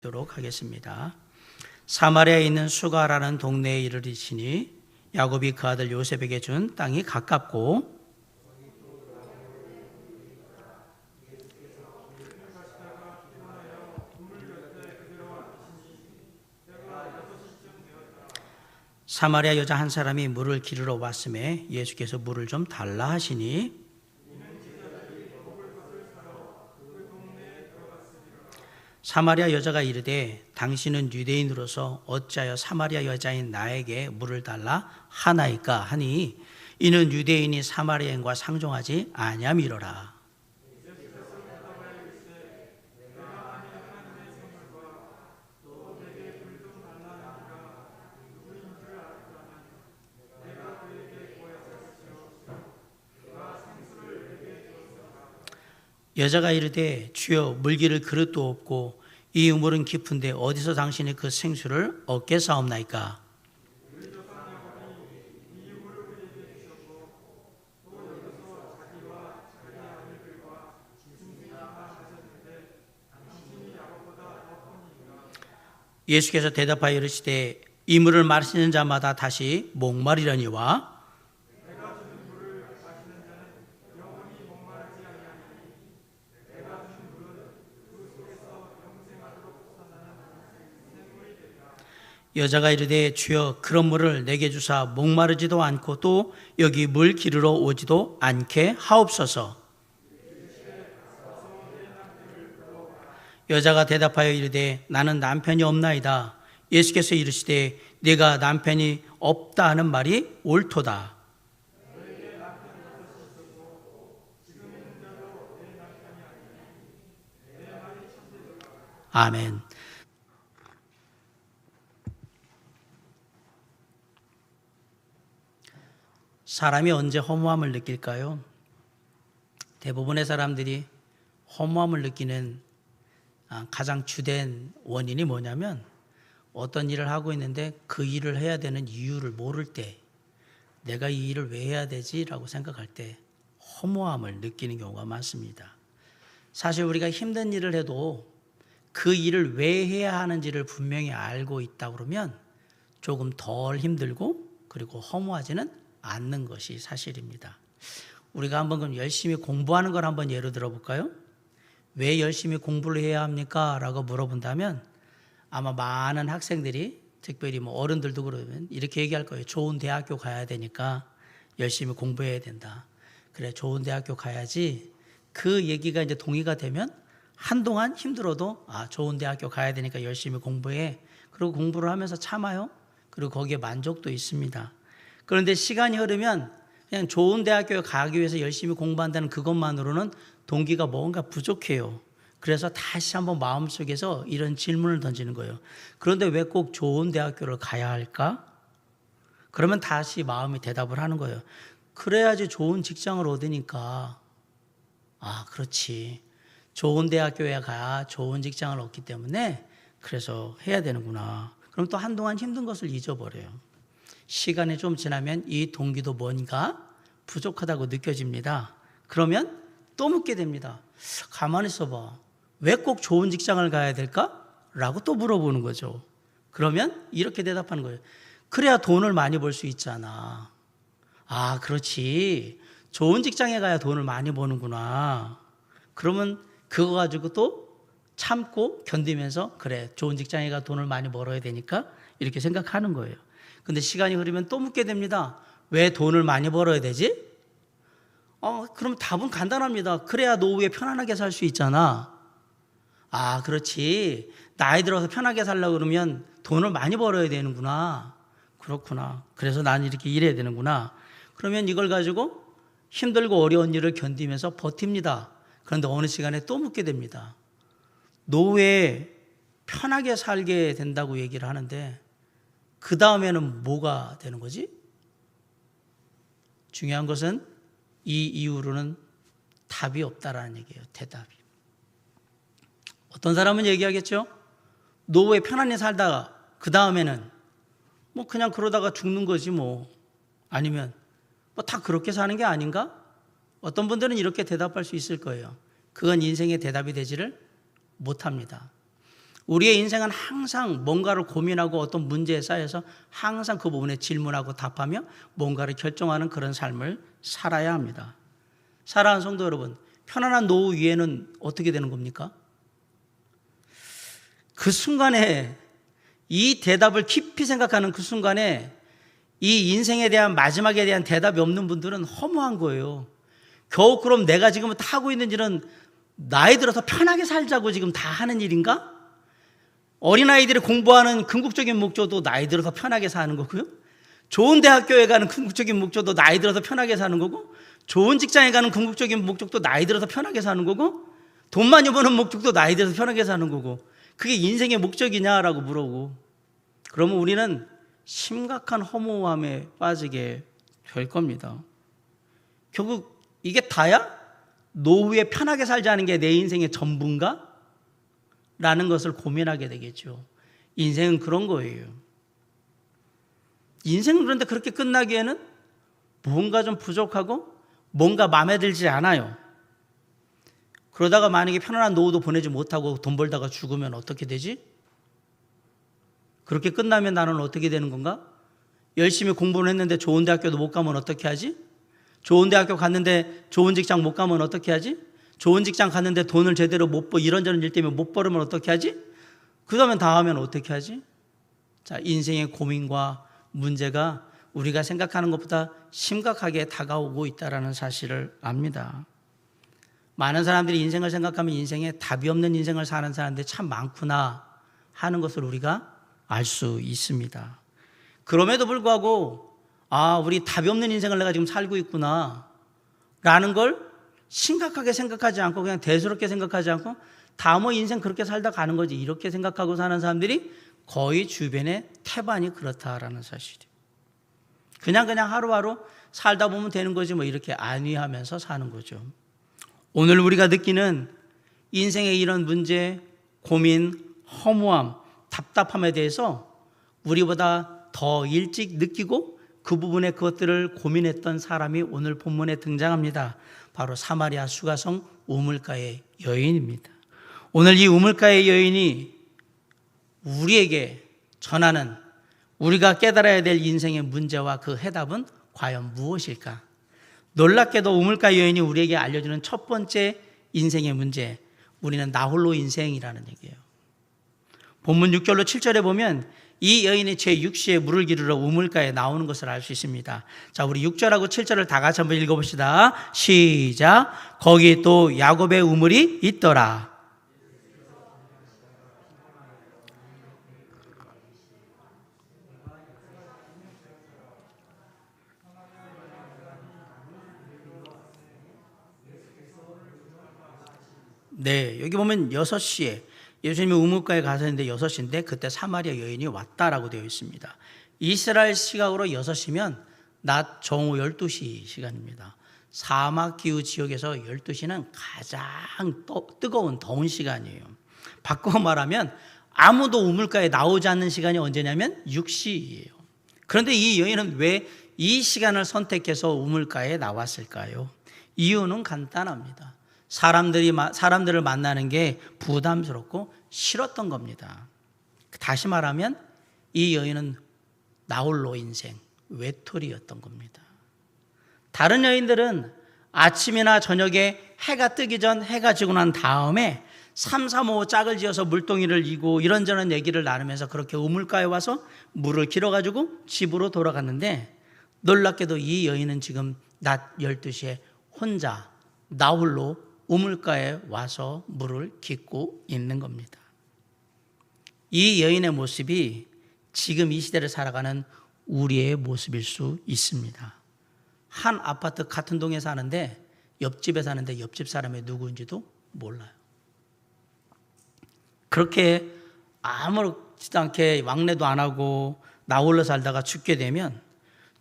도록 하겠습니다. 사마리아에 있는 수가라는 동네에 이르시니 야곱이 그 아들 요셉에게 준 땅이 가깝고 사마리아 여자 한 사람이 물을 기르러 왔음에 예수께서 물을 좀 달라 하시니 사마리아 여자가 이르되 당신은 유대인으로서 어찌하여 사마리아 여자인 나에게 물을 달라 하나이까 하니 이는 유대인이 사마리아인과 상종하지 아니함이로라. 여자가 이르되 주여 물기를 그릇도 없고 이 우물은 깊은데 어디서 당신이 그 생수를 얻겠사옵나이까. 예수께서 대답하여 이르시되 이 물을 마시는 자마다 다시 목마르려니와 여자가 이르되 주여 그런 물을 내게 주사 목마르지도 않고 또 여기 물 기르러 오지도 않게 하옵소서. 여자가 대답하여 이르되 나는 남편이 없나이다. 예수께서 이르시되 네가 남편이 없다 하는 말이 옳도다. 아멘. 사람이 언제 허무함을 느낄까요? 대부분의 사람들이 허무함을 느끼는 가장 주된 원인이 뭐냐면 어떤 일을 하고 있는데 그 일을 해야 되는 이유를 모를 때 내가 이 일을 왜 해야 되지라고 생각할 때 허무함을 느끼는 경우가 많습니다. 사실 우리가 힘든 일을 해도 그 일을 왜 해야 하는지를 분명히 알고 있다 그러면 조금 덜 힘들고 그리고 허무하지는 않는 것이 사실입니다. 우리가 한번 그럼 열심히 공부하는 걸 한번 예로 들어볼까요? 왜 열심히 공부를 해야 합니까? 라고 물어본다면 아마 많은 학생들이 특별히 어른들도 그러면 이렇게 얘기할 거예요. 좋은 대학교 가야 되니까 열심히 공부해야 된다. 그래, 좋은 대학교 가야지. 그 얘기가 이제 동의가 되면 한동안 힘들어도 좋은 대학교 가야 되니까 열심히 공부해. 그리고 공부를 하면서 참아요. 그리고 거기에 만족도 있습니다. 그런데 시간이 흐르면 그냥 좋은 대학교에 가기 위해서 열심히 공부한다는 그것만으로는 동기가 뭔가 부족해요. 그래서 다시 한번 마음속에서 이런 질문을 던지는 거예요. 그런데 왜 꼭 좋은 대학교를 가야 할까? 그러면 다시 마음이 대답을 하는 거예요. 그래야지 좋은 직장을 얻으니까. 그렇지. 좋은 대학교에 가야 좋은 직장을 얻기 때문에 그래서 해야 되는구나. 그럼 또 한동안 힘든 것을 잊어버려요. 시간이 좀 지나면 이 동기도 뭔가 부족하다고 느껴집니다. 그러면 또 묻게 됩니다. 가만히 있어봐. 왜 꼭 좋은 직장을 가야 될까? 라고 또 물어보는 거죠. 그러면 이렇게 대답하는 거예요. 그래야 돈을 많이 벌 수 있잖아. 그렇지. 좋은 직장에 가야 돈을 많이 버는구나. 그러면 그거 가지고 또 참고 견디면서 그래, 좋은 장에 가 돈을 많이 벌어야 되니까 이렇게 생각하는 거예요. 근데 시간이 흐르면 또 묻게 됩니다. 왜 돈을 많이 벌어야 되지? 그럼 답은 간단합니다. 그래야 노후에 편안하게 살 수 있잖아. 그렇지. 나이 들어서 편하게 살려고 그러면 돈을 많이 벌어야 되는구나. 그렇구나. 그래서 난 이렇게 일해야 되는구나. 그러면 이걸 가지고 힘들고 어려운 일을 견디면서 버팁니다. 그런데 어느 시간에 또 묻게 됩니다. 노후에 편하게 살게 된다고 얘기를 하는데 그 다음에는 뭐가 되는 거지? 중요한 것은 이 이후로는 답이 없다라는 얘기예요. 대답이. 어떤 사람은 얘기하겠죠? 노후에 편안히 살다가 그 다음에는 그냥 그러다가 죽는 거지 아니면 다 그렇게 사는 게 아닌가? 어떤 분들은 이렇게 대답할 수 있을 거예요. 그건 인생의 대답이 되지를 못합니다. 우리의 인생은 항상 뭔가를 고민하고 어떤 문제에 쌓여서 항상 그 부분에 질문하고 답하며 뭔가를 결정하는 그런 삶을 살아야 합니다. 사랑하는 성도 여러분, 편안한 노후 위에는 어떻게 되는 겁니까? 그 순간에 이 대답을 깊이 생각하는 그 순간에 이 인생에 대한 마지막에 대한 대답이 없는 분들은 허무한 거예요. 겨우 그럼 내가 지금 다 하고 있는 일은 나이 들어서 편하게 살자고 지금 다 하는 일인가? 어린아이들이 공부하는 궁극적인 목적도 나이 들어서 편하게 사는 거고요. 좋은 대학교에 가는 궁극적인 목적도 나이 들어서 편하게 사는 거고, 좋은 직장에 가는 궁극적인 목적도 나이 들어서 편하게 사는 거고, 돈 많이 버는 목적도 나이 들어서 편하게 사는 거고, 그게 인생의 목적이냐라고 물어보고, 그러면 우리는 심각한 허무함에 빠지게 될 겁니다. 결국 이게 다야? 노후에 편하게 살자는 게 내 인생의 전부인가? 라는 것을 고민하게 되겠죠. 인생은 그런 거예요. 인생은 그런데 그렇게 끝나기에는 뭔가 좀 부족하고 뭔가 마음에 들지 않아요. 그러다가 만약에 편안한 노후도 보내지 못하고 돈 벌다가 죽으면 어떻게 되지? 그렇게 끝나면 나는 어떻게 되는 건가? 열심히 공부를 했는데 좋은 대학교도 못 가면 어떻게 하지? 좋은 대학교 갔는데 좋은 직장 못 가면 어떻게 하지? 좋은 직장 갔는데 돈을 제대로 못 벌, 이런저런 일 때문에 못 벌으면 어떻게 하지? 그러면 다음엔 어떻게 하지? 자, 인생의 고민과 문제가 우리가 생각하는 것보다 심각하게 다가오고 있다는 사실을 압니다. 많은 사람들이 인생을 생각하면 인생에 답이 없는 인생을 사는 사람들이 참 많구나 하는 것을 우리가 알 수 있습니다. 그럼에도 불구하고 우리 답이 없는 인생을 내가 지금 살고 있구나 라는 걸 심각하게 생각하지 않고 그냥 대수롭게 생각하지 않고 인생 그렇게 살다 가는 거지 이렇게 생각하고 사는 사람들이 거의 주변의 태반이 그렇다라는 사실이에요. 그냥 하루하루 살다 보면 되는 거지 뭐 이렇게 안위하면서 사는 거죠. 오늘 우리가 느끼는 인생의 이런 문제, 고민, 허무함, 답답함에 대해서 우리보다 더 일찍 느끼고 그 부분에 그것들을 고민했던 사람이 오늘 본문에 등장합니다. 바로 사마리아 수가성 우물가의 여인입니다. 오늘 이 우물가의 여인이 우리에게 전하는 우리가 깨달아야 될 인생의 문제와 그 해답은 과연 무엇일까? 놀랍게도 우물가 여인이 우리에게 알려주는 첫 번째 인생의 문제, 우리는 나홀로 인생이라는 얘기예요. 본문 6절로 7절에 보면 이 여인이 제6시에 물을 기르러 우물가에 나오는 것을 알 수 있습니다. 자, 우리 6절하고 7절을 다 같이 한번 읽어봅시다. 시작. 거기 또 야곱의 우물이 있더라. 네, 여기 보면 6시에 예수님이 우물가에 가셨는데 6시인데 그때 사마리아 여인이 왔다라고 되어 있습니다. 이스라엘 시각으로 6시면 낮 정오 12시 시간입니다. 사막기후 지역에서 12시는 가장 뜨거운 더운 시간이에요. 바꿔 말하면 아무도 우물가에 나오지 않는 시간이 언제냐면 6시예요. 그런데 이 여인은 왜 이 시간을 선택해서 우물가에 나왔을까요? 이유는 간단합니다. 사람들을 만나는 게 부담스럽고 싫었던 겁니다. 다시 말하면 이 여인은 나홀로 인생, 외톨이였던 겁니다. 다른 여인들은 아침이나 저녁에 해가 뜨기 전 해가 지고 난 다음에 3, 4, 5 짝을 지어서 물동이를 이고 이런저런 얘기를 나누면서 그렇게 우물가에 와서 물을 길어가지고 집으로 돌아갔는데 놀랍게도 이 여인은 지금 낮 12시에 혼자 나홀로 우물가에 와서 물을 깃고 있는 겁니다. 이 여인의 모습이 지금 이 시대를 살아가는 우리의 모습일 수 있습니다. 한 아파트 같은 동에 사는데 옆집에 사는데 옆집 사람이 누구인지도 몰라요. 그렇게 아무렇지도 않게 왕래도 안 하고 나홀로 살다가 죽게 되면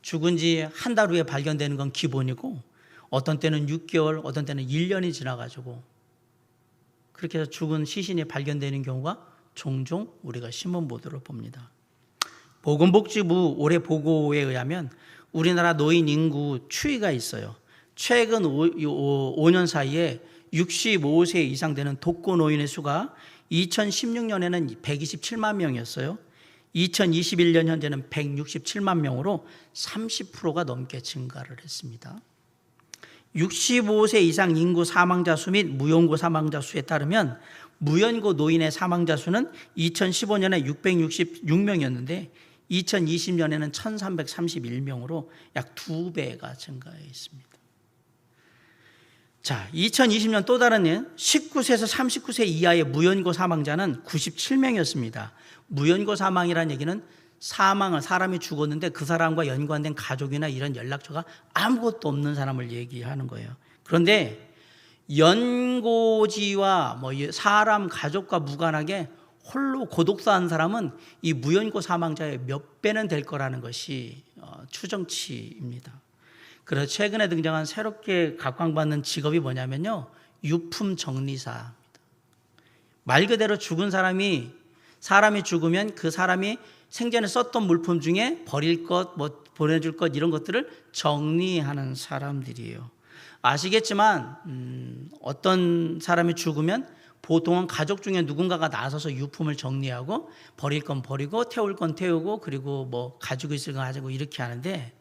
죽은 지 한 달 후에 발견되는 건 기본이고 어떤 때는 6개월, 어떤 때는 1년이 지나가지고 그렇게 해서 죽은 시신이 발견되는 경우가 종종 우리가 신문 보도를 봅니다. 보건복지부 올해 보고에 의하면 우리나라 노인 인구 추이가 있어요. 최근 5년 사이에 65세 이상 되는 독거 노인의 수가 2016년에는 127만 명이었어요. 2021년 현재는 167만 명으로 30%가 넘게 증가를 했습니다. 65세 이상 인구 사망자 수 및 무연고 사망자 수에 따르면 무연고 노인의 사망자 수는 2015년에 666명이었는데 2020년에는 1331명으로 약 2배가 증가해 있습니다. 자, 2020년 또 다른 일, 19세에서 39세 이하의 무연고 사망자는 97명이었습니다. 무연고 사망이라는 얘기는 사람이 죽었는데 그 사람과 연관된 가족이나 이런 연락처가 아무것도 없는 사람을 얘기하는 거예요. 그런데 연고지와 사람 가족과 무관하게 홀로 고독사한 사람은 이 무연고 사망자의 몇 배는 될 거라는 것이 추정치입니다. 그래서 최근에 등장한 새롭게 각광받는 직업이 뭐냐면요, 유품 정리사입니다. 말 그대로 죽은 사람이 죽으면 그 사람이 생전에 썼던 물품 중에 버릴 것, 보내줄 것 이런 것들을 정리하는 사람들이에요. 아시겠지만 어떤 사람이 죽으면 보통은 가족 중에 누군가가 나서서 유품을 정리하고 버릴 건 버리고 태울 건 태우고 그리고 가지고 있을 건 가지고 이렇게 하는데,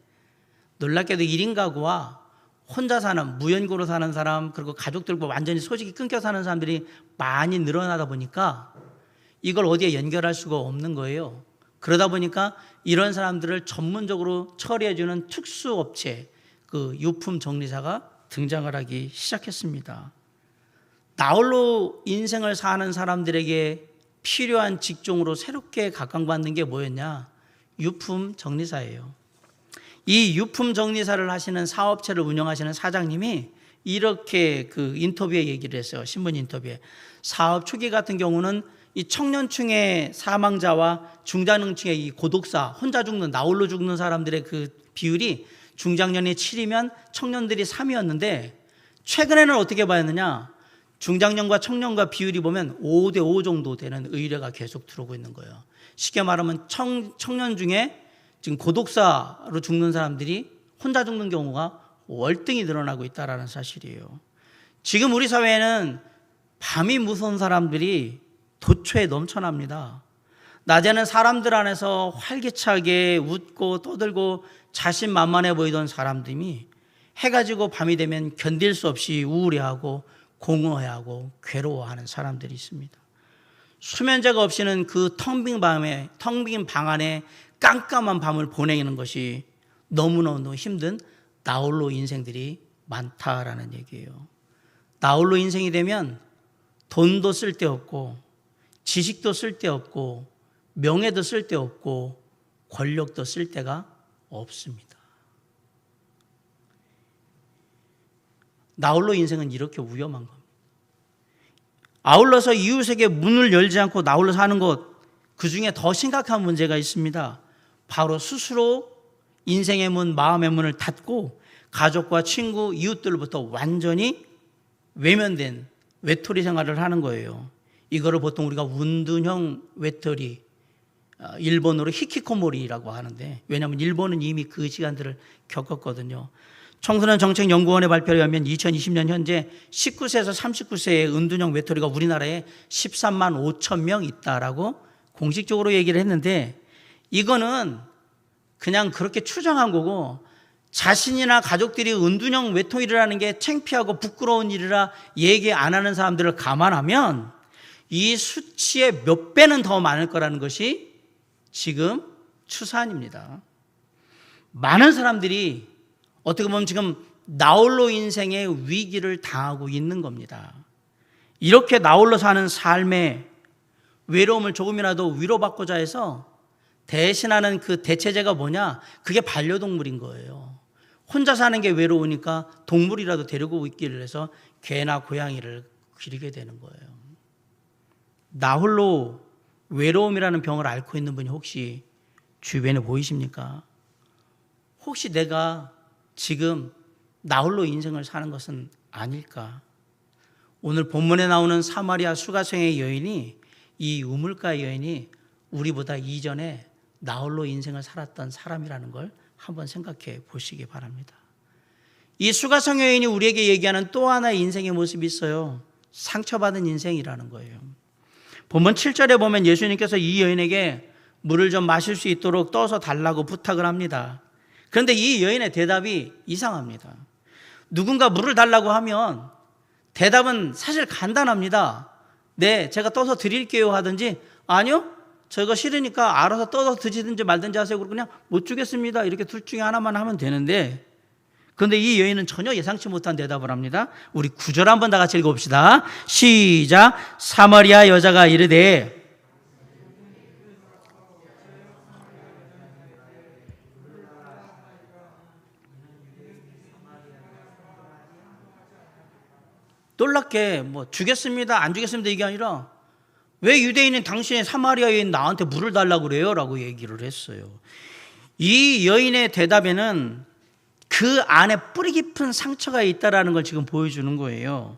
놀랍게도 1인 가구와 혼자 사는 무연고로 사는 사람 그리고 가족들과 완전히 소식이 끊겨 사는 사람들이 많이 늘어나다 보니까 이걸 어디에 연결할 수가 없는 거예요. 그러다 보니까 이런 사람들을 전문적으로 처리해주는 특수업체, 그 유품 정리사가 등장을 하기 시작했습니다. 나홀로 인생을 사는 사람들에게 필요한 직종으로 새롭게 각광받는 게 뭐였냐? 유품 정리사예요. 이 유품 정리사를 하시는 사업체를 운영하시는 사장님이 이렇게 그 인터뷰에 얘기를 했어요. 신문 인터뷰에. 사업 초기 같은 경우는 이 청년층의 사망자와 중장년층의 이 고독사, 혼자 죽는, 나홀로 죽는 사람들의 그 비율이 중장년이 7이면 청년들이 3이었는데 최근에는 어떻게 봤느냐? 중장년과 청년과 비율이 보면 5대5 정도 되는 의뢰가 계속 들어오고 있는 거예요. 쉽게 말하면 청년 중에 지금 고독사로 죽는 사람들이 혼자 죽는 경우가 월등히 늘어나고 있다는 사실이에요. 지금 우리 사회에는 밤이 무서운 사람들이 도처에 넘쳐납니다. 낮에는 사람들 안에서 활기차게 웃고 떠들고 자신만만해 보이던 사람들이 해가 지고 밤이 되면 견딜 수 없이 우울해하고 공허해하고 괴로워하는 사람들이 있습니다. 수면제가 없이는 그 텅 빈 방 안에 깜깜한 밤을 보내는 것이 너무너무 힘든 나홀로 인생들이 많다라는 얘기예요. 나홀로 인생이 되면 돈도 쓸데없고 지식도 쓸데없고 명예도 쓸데없고 권력도 쓸데가 없습니다. 나홀로 인생은 이렇게 위험한 겁니다. 아울러서 이웃에게 문을 열지 않고 나홀로 사는 것, 그 중에 더 심각한 문제가 있습니다. 바로 스스로 인생의 문, 마음의 문을 닫고 가족과 친구, 이웃들로부터 완전히 외면된 외톨이 생활을 하는 거예요. 이거를 보통 우리가 운둔형 외톨이, 일본어로 히키코모리라고 하는데, 왜냐하면 일본은 이미 그 시간들을 겪었거든요. 청소년 정책연구원의 발표에 의하면 2020년 현재 19세에서 39세의 은둔형 외톨이가 우리나라에 13만 5천 명 있다라고 공식적으로 얘기를 했는데, 이거는 그냥 그렇게 추정한 거고, 자신이나 가족들이 은둔형 외톨이라는 게 창피하고 부끄러운 일이라 얘기 안 하는 사람들을 감안하면 이 수치의 몇 배는 더 많을 거라는 것이 지금 추산입니다. 많은 사람들이 어떻게 보면 지금 나홀로 인생의 위기를 당하고 있는 겁니다. 이렇게 나홀로 사는 삶의 외로움을 조금이라도 위로받고자 해서 대신하는 그 대체제가 뭐냐? 그게 반려동물인 거예요. 혼자 사는 게 외로우니까 동물이라도 데리고 있기를 해서 개나 고양이를 기르게 되는 거예요. 나홀로 외로움이라는 병을 앓고 있는 분이 혹시 주변에 보이십니까? 혹시 내가 지금 나홀로 인생을 사는 것은 아닐까? 오늘 본문에 나오는 사마리아 수가성의 여인이, 이 우물가 여인이 우리보다 이전에 나홀로 인생을 살았던 사람이라는 걸 한번 생각해 보시기 바랍니다. 이 수가성 여인이 우리에게 얘기하는 또 하나의 인생의 모습이 있어요. 상처받은 인생이라는 거예요. 본문 7절에 보면 예수님께서 이 여인에게 물을 좀 마실 수 있도록 떠서 달라고 부탁을 합니다. 그런데 이 여인의 대답이 이상합니다. 누군가 물을 달라고 하면 대답은 사실 간단합니다. 네, 제가 떠서 드릴게요 하든지, 아니요, 저거 싫으니까 알아서 떠서 드시든지 말든지 하세요. 그리고 그냥 못 주겠습니다, 이렇게 둘 중에 하나만 하면 되는데, 그런데 이 여인은 전혀 예상치 못한 대답을 합니다. 우리 9절 한번 다 같이 읽어봅시다. 시작. 사마리아 여자가 이르되, 놀랍게 주겠습니다, 안 주겠습니다 이게 아니라, 왜 유대인은 당신의 사마리아인 나한테 물을 달라고 그래요? 라고 얘기를 했어요. 이 여인의 대답에는 그 안에 뿌리 깊은 상처가 있다라는 걸 지금 보여주는 거예요.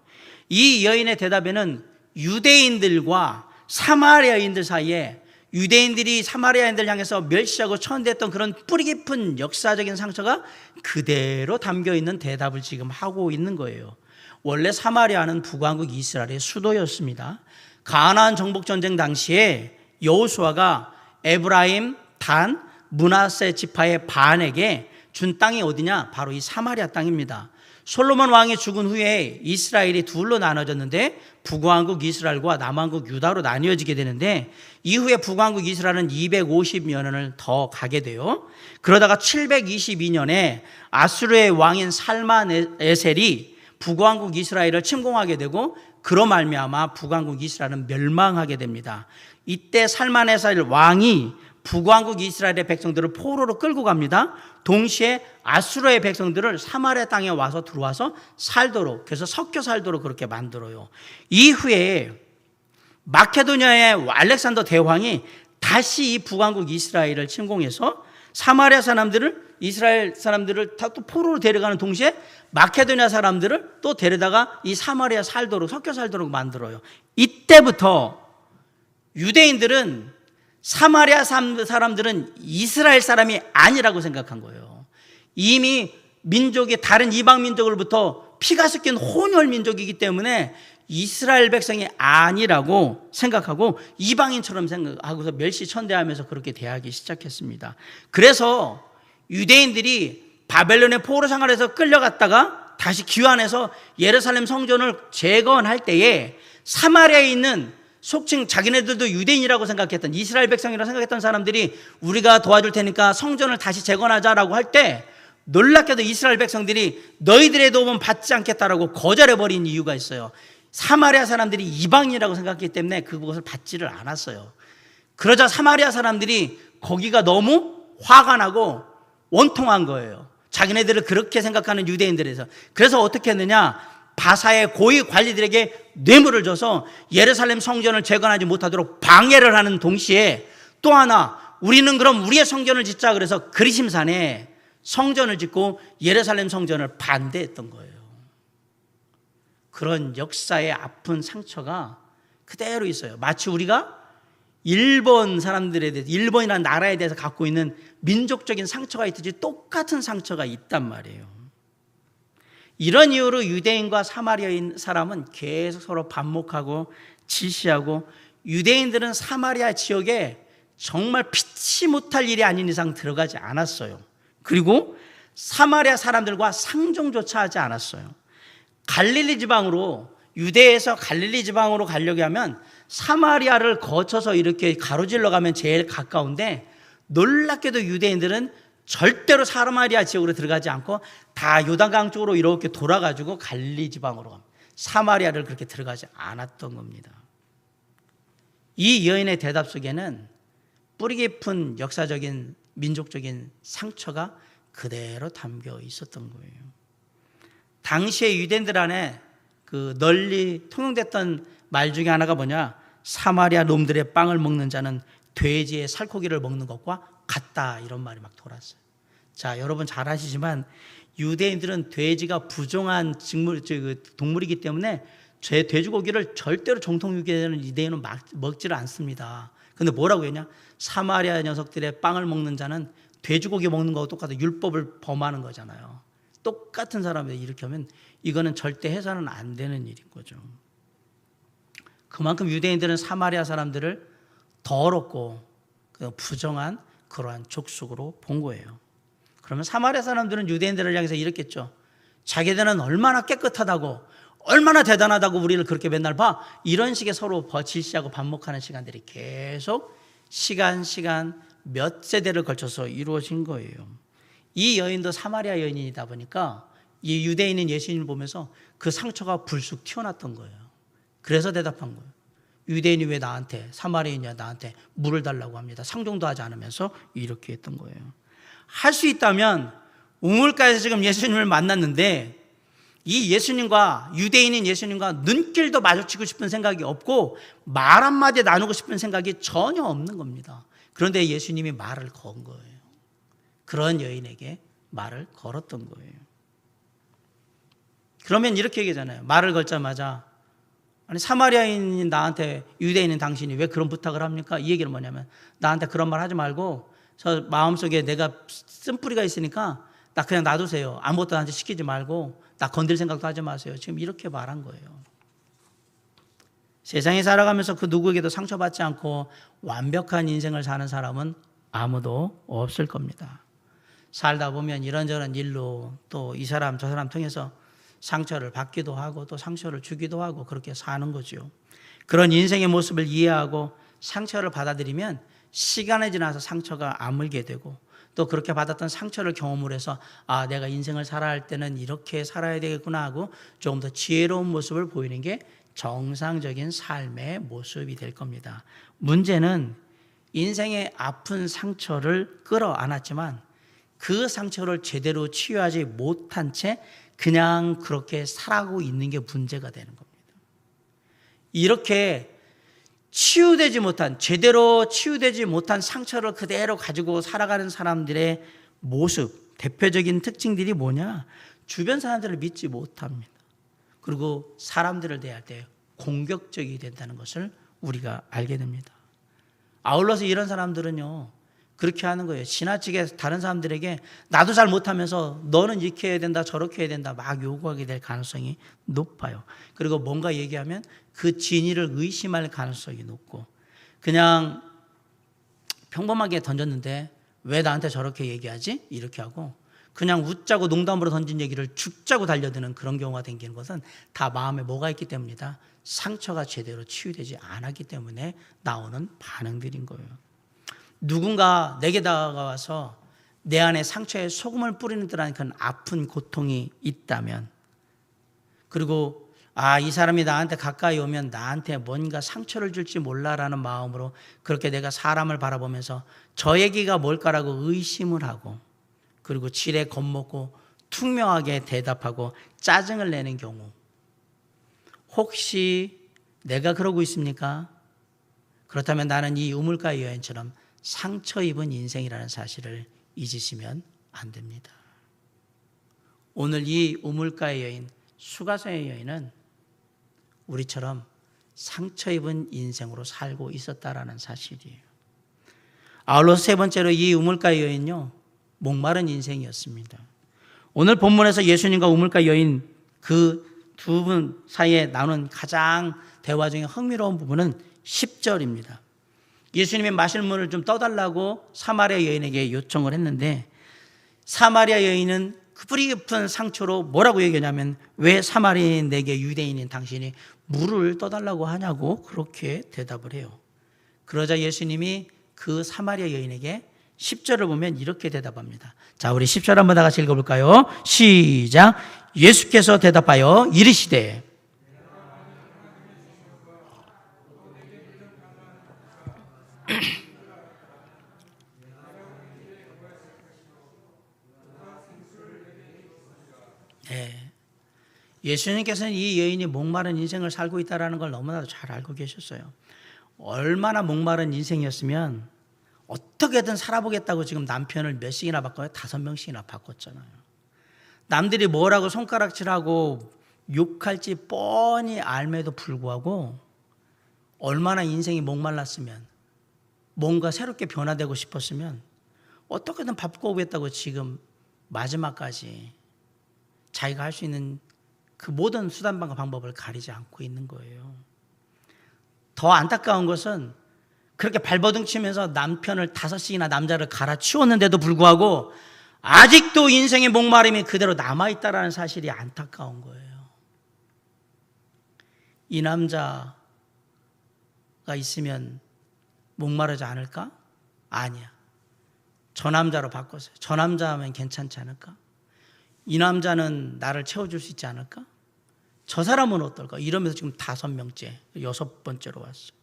이 여인의 대답에는 유대인들과 사마리아인들 사이에, 유대인들이 사마리아인들 향해서 멸시하고 천대했던 그런 뿌리 깊은 역사적인 상처가 그대로 담겨 있는 대답을 지금 하고 있는 거예요. 원래 사마리아는 북왕국 이스라엘의 수도였습니다. 가나안 정복 전쟁 당시에 여호수아가 에브라임, 단, 므낫세 지파의 반에게 준 땅이 어디냐? 바로 이 사마리아 땅입니다. 솔로몬 왕이 죽은 후에 이스라엘이 둘로 나눠졌는데, 북왕국 이스라엘과 남왕국 유다로 나뉘어지게 되는데, 이후에 북왕국 이스라엘은 250여 년을 더 가게 돼요. 그러다가 722년에 아수르의 왕인 살만에셀이 북왕국 이스라엘을 침공하게 되고, 그로 말미암아 북왕국 이스라엘은 멸망하게 됩니다. 이때 살만에셀 왕이 북왕국 이스라엘의 백성들을 포로로 끌고 갑니다. 동시에 아수르의 백성들을 사마리아 땅에 와서 들어와서 살도록, 그래서 섞여 살도록 그렇게 만들어요. 이후에 마케도니아의 알렉산더 대왕이 다시 이 북왕국 이스라엘을 침공해서 사마리아 사람들을, 이스라엘 사람들을 다 또 포로로 데려가는 동시에 마케도니아 사람들을 또 데려다가 이 사마리아 살도록, 섞여 살도록 만들어요. 이때부터 유대인들은 사마리아 사람들은 이스라엘 사람이 아니라고 생각한 거예요. 이미 민족이 다른 이방 민족으로부터 피가 섞인 혼혈 민족이기 때문에 이스라엘 백성이 아니라고 생각하고 이방인처럼 생각하고서 멸시천대하면서 그렇게 대하기 시작했습니다. 그래서 유대인들이 바벨론의 포로 생활에서 끌려갔다가 다시 귀환해서 예루살렘 성전을 재건할 때에 사마리아에 있는 속칭 자기네들도 유대인이라고 생각했던, 이스라엘 백성이라고 생각했던 사람들이 우리가 도와줄 테니까 성전을 다시 재건하자라고 할 때, 놀랍게도 이스라엘 백성들이 너희들의 도움은 받지 않겠다라고 거절해버린 이유가 있어요. 사마리아 사람들이 이방인이라고 생각했기 때문에 그것을 받지를 않았어요. 그러자 사마리아 사람들이 거기가 너무 화가 나고 원통한 거예요. 자기네들을 그렇게 생각하는 유대인들에서. 그래서 어떻게 했느냐, 바사의 고위 관리들에게 뇌물을 줘서 예루살렘 성전을 재건하지 못하도록 방해를 하는 동시에, 또 하나, 우리는 그럼 우리의 성전을 짓자 그래서 그리심산에 성전을 짓고 예루살렘 성전을 반대했던 거예요. 그런 역사의 아픈 상처가 그대로 있어요. 마치 우리가 일본 사람들에 대해서, 일본이라는 나라에 대해서 갖고 있는 민족적인 상처가 있듯이 똑같은 상처가 있단 말이에요. 이런 이유로 유대인과 사마리아인 사람은 계속 서로 반목하고 질시하고, 유대인들은 사마리아 지역에 정말 피치 못할 일이 아닌 이상 들어가지 않았어요. 그리고 사마리아 사람들과 상종조차 하지 않았어요. 갈릴리 지방으로, 유대에서 갈릴리 지방으로 가려고 하면 사마리아를 거쳐서 이렇게 가로질러 가면 제일 가까운데, 놀랍게도 유대인들은 절대로 사마리아 지역으로 들어가지 않고 다 요단강 쪽으로 이렇게 돌아가지고 갈릴리 지방으로 갑니다. 사마리아를 그렇게 들어가지 않았던 겁니다. 이 여인의 대답 속에는 뿌리 깊은 역사적인 민족적인 상처가 그대로 담겨 있었던 거예요. 당시에 유대인들 안에 그 널리 통용됐던 말 중에 하나가 뭐냐, 사마리아 놈들의 빵을 먹는 자는 돼지의 살코기를 먹는 것과 같다, 이런 말이 막 돌았어요. 자, 여러분 잘 아시지만 유대인들은 돼지가 부정한 동물이기 때문에 돼지고기를 절대로 정통유대인은 유대인은 먹지를 않습니다. 근데 뭐라고 했냐, 사마리아 녀석들의 빵을 먹는 자는 돼지고기 먹는 거하고 똑같아, 율법을 범하는 거잖아요. 똑같은 사람이 이렇게 하면 이거는 절대 해서는 안 되는 일인 거죠. 그만큼 유대인들은 사마리아 사람들을 더럽고 부정한 그러한 족속으로 본 거예요. 그러면 사마리아 사람들은 유대인들을 향해서 이랬겠죠. 자기들은 얼마나 깨끗하다고, 얼마나 대단하다고 우리를 그렇게 맨날 봐. 이런 식의 서로 질시하고 반목하는 시간들이 계속 시간 몇 세대를 걸쳐서 이루어진 거예요. 이 여인도 사마리아 여인이다 보니까 이 유대인인 예수님을 보면서 그 상처가 불쑥 튀어났던 거예요. 그래서 대답한 거예요. 유대인이 왜 나한테, 사마리아인이 나한테 물을 달라고 합니다. 상종도 하지 않으면서 이렇게 했던 거예요. 할 수 있다면 우물가에서 지금 예수님을 만났는데 이 예수님과, 유대인인 예수님과 눈길도 마주치고 싶은 생각이 없고 말 한마디 나누고 싶은 생각이 전혀 없는 겁니다. 그런데 예수님이 말을 건 거예요. 그런 여인에게 말을 걸었던 거예요. 그러면 이렇게 얘기하잖아요. 말을 걸자마자, 아니 사마리아인인 나한테 유대인인 당신이 왜 그런 부탁을 합니까? 이 얘기는 뭐냐면, 나한테 그런 말 하지 말고 저 마음속에 내가 쓴뿌리가 있으니까 나 그냥 놔두세요. 아무것도 나한테 시키지 말고 나 건들 생각도 하지 마세요. 지금 이렇게 말한 거예요. 세상에 살아가면서 그 누구에게도 상처받지 않고 완벽한 인생을 사는 사람은 아무도 없을 겁니다. 살다 보면 이런저런 일로 또 이 사람 저 사람 통해서 상처를 받기도 하고 또 상처를 주기도 하고 그렇게 사는 거죠. 그런 인생의 모습을 이해하고 상처를 받아들이면 시간이 지나서 상처가 아물게 되고 또 그렇게 받았던 상처를 경험을 해서 아, 내가 인생을 살아야 할 때는 이렇게 살아야 되겠구나 하고 조금 더 지혜로운 모습을 보이는 게 정상적인 삶의 모습이 될 겁니다. 문제는 인생의 아픈 상처를 끌어안았지만 그 상처를 제대로 치유하지 못한 채 그냥 그렇게 살아가고 있는 게 문제가 되는 겁니다. 이렇게 치유되지 못한, 제대로 치유되지 못한 상처를 그대로 가지고 살아가는 사람들의 모습, 대표적인 특징들이 뭐냐? 주변 사람들을 믿지 못합니다. 그리고 사람들을 대할 때 공격적이 된다는 것을 우리가 알게 됩니다. 아울러서 이런 사람들은요, 그렇게 하는 거예요. 지나치게 다른 사람들에게 나도 잘 못하면서 너는 이렇게 해야 된다 저렇게 해야 된다 막 요구하게 될 가능성이 높아요. 그리고 뭔가 얘기하면 그 진위를 의심할 가능성이 높고, 그냥 평범하게 던졌는데 왜 나한테 저렇게 얘기하지? 이렇게 하고 그냥 웃자고 농담으로 던진 얘기를 죽자고 달려드는 그런 경우가 생기는 것은 다 마음에 뭐가 있기 때문이다. 상처가 제대로 치유되지 않았기 때문에 나오는 반응들인 거예요. 누군가 내게 다가와서 내 안에 상처에 소금을 뿌리는 듯한 그런 아픈 고통이 있다면, 그리고 이 사람이 나한테 가까이 오면 나한테 뭔가 상처를 줄지 몰라라는 마음으로 그렇게 내가 사람을 바라보면서 저 얘기가 뭘까라고 의심을 하고, 그리고 지레 겁먹고 퉁명하게 대답하고 짜증을 내는 경우, 혹시 내가 그러고 있습니까? 그렇다면 나는 이 우물가의 여인처럼 상처 입은 인생이라는 사실을 잊으시면 안 됩니다. 오늘 이 우물가의 여인, 수가성의 여인은 우리처럼 상처 입은 인생으로 살고 있었다라는 사실이에요. 아울러서 세 번째로 이 우물가의 여인요, 목마른 인생이었습니다. 오늘 본문에서 예수님과 우물가 여인 그 두 분 사이에 나오는 가장 대화 중에 흥미로운 부분은 10절입니다. 예수님이 마실 물을 좀 떠달라고 사마리아 여인에게 요청을 했는데, 사마리아 여인은 그 뿌리 깊은 상처로 뭐라고 얘기하냐면, 왜 사마리아인에게 유대인인 당신이 물을 떠달라고 하냐고 그렇게 대답을 해요. 그러자 예수님이 그 사마리아 여인에게 10절을 보면 이렇게 대답합니다. 자, 우리 10절 한번 다 같이 읽어볼까요? 시작. 예수께서 대답하여 이르시되 네. 예수님께서는 이 여인이 목마른 인생을 살고 있다는 걸 너무나도 잘 알고 계셨어요. 얼마나 목마른 인생이었으면 어떻게든 살아보겠다고 지금 남편을 몇씩이나 바꿔요? 5명씩이나 바꿨잖아요. 남들이 뭐라고 손가락질하고 욕할지 뻔히 알매도 불구하고 얼마나 인생이 목말랐으면, 뭔가 새롭게 변화되고 싶었으면 어떻게든 바꿔보겠다고 지금 마지막까지 자기가 할 수 있는 그 모든 수단과 방법을 가리지 않고 있는 거예요. 더 안타까운 것은 그렇게 발버둥 치면서 남편을 5씩이나 남자를 갈아치웠는데도 불구하고 아직도 인생의 목마름이 그대로 남아있다는 사실이 안타까운 거예요. 이 남자가 있으면 목마르지 않을까? 아니야. 저 남자로 바꿨어요. 저 남자면 괜찮지 않을까? 이 남자는 나를 채워줄 수 있지 않을까? 저 사람은 어떨까? 이러면서 지금 5명째, 6번째로 왔어요.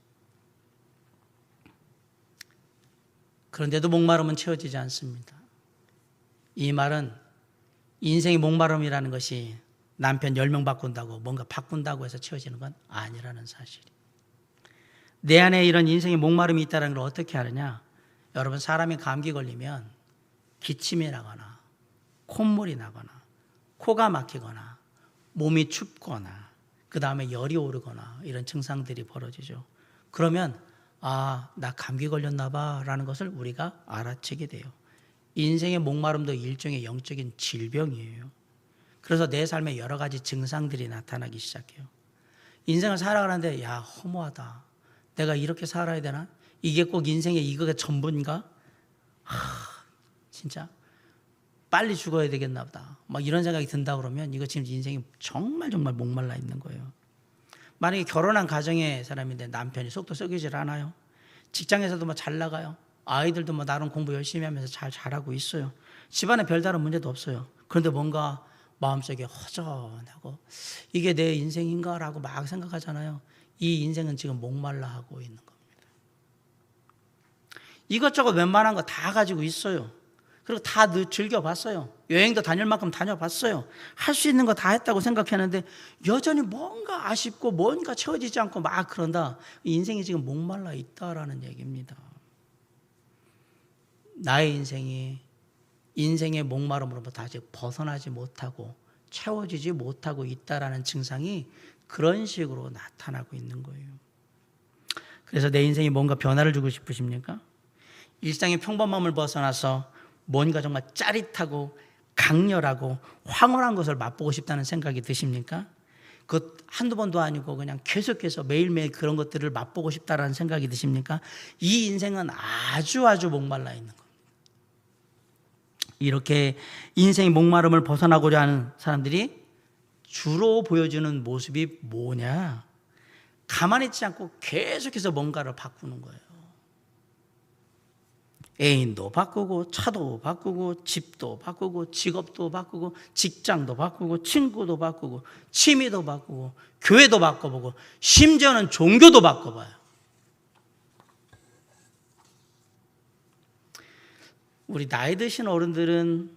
그런데도 목마름은 채워지지 않습니다. 이 말은 인생의 목마름이라는 것이 남편 10명 바꾼다고 뭔가 바꾼다고 해서 채워지는 건 아니라는 사실이. 내 안에 이런 인생의 목마름이 있다는 걸 어떻게 아느냐? 여러분, 사람이 감기 걸리면 기침이 나거나 콧물이 나거나 코가 막히거나 몸이 춥거나 그 다음에 열이 오르거나 이런 증상들이 벌어지죠. 그러면 나 감기 걸렸나 봐 라는 것을 우리가 알아채게 돼요. 인생의 목마름도 일종의 영적인 질병이에요. 그래서 내 삶에 여러 가지 증상들이 나타나기 시작해요. 인생을 살아가는데 허무하다. 내가 이렇게 살아야 되나? 이게 꼭 인생의 이거가 전부인가? 진짜 빨리 죽어야 되겠나 보다. 막 이런 생각이 든다 그러면 이거 지금 인생이 정말 목말라 있는 거예요. 만약에 결혼한 가정의 사람인데 남편이 속도 썩이질 않아요. 직장에서도 잘 나가요. 아이들도 나름 공부 열심히 하면서 잘 자라고 있어요. 집안에 별다른 문제도 없어요. 그런데 뭔가 마음속에 허전하고 이게 내 인생인가라고 막 생각하잖아요. 이 인생은 지금 목말라 하고 있는 겁니다. 이것저것 웬만한 거 다 가지고 있어요. 그리고 다 즐겨봤어요. 여행도 다닐 만큼 다녀봤어요. 할 수 있는 거 다 했다고 생각했는데 여전히 뭔가 아쉽고 뭔가 채워지지 않고 막 그런다. 인생이 지금 목말라 있다라는 얘기입니다. 나의 인생이 인생의 목마름으로부터 아직 벗어나지 못하고 채워지지 못하고 있다라는 증상이 그런 식으로 나타나고 있는 거예요. 그래서 내 인생이 뭔가 변화를 주고 싶으십니까? 일상의 평범함을 벗어나서 뭔가 정말 짜릿하고 강렬하고 황홀한 것을 맛보고 싶다는 생각이 드십니까? 그 한두 번도 아니고 그냥 계속해서 매일매일 그런 것들을 맛보고 싶다는 생각이 드십니까? 이 인생은 아주 목말라 있는 겁니다. 이렇게 인생의 목마름을 벗어나고자 하는 사람들이 주로 보여주는 모습이 뭐냐? 가만히 있지 않고 계속해서 뭔가를 바꾸는 거예요. 애인도 바꾸고 차도 바꾸고 집도 바꾸고 직업도 바꾸고 직장도 바꾸고 친구도 바꾸고 취미도 바꾸고 교회도 바꿔보고 심지어는 종교도 바꿔봐요. 우리 나이 드신 어른들은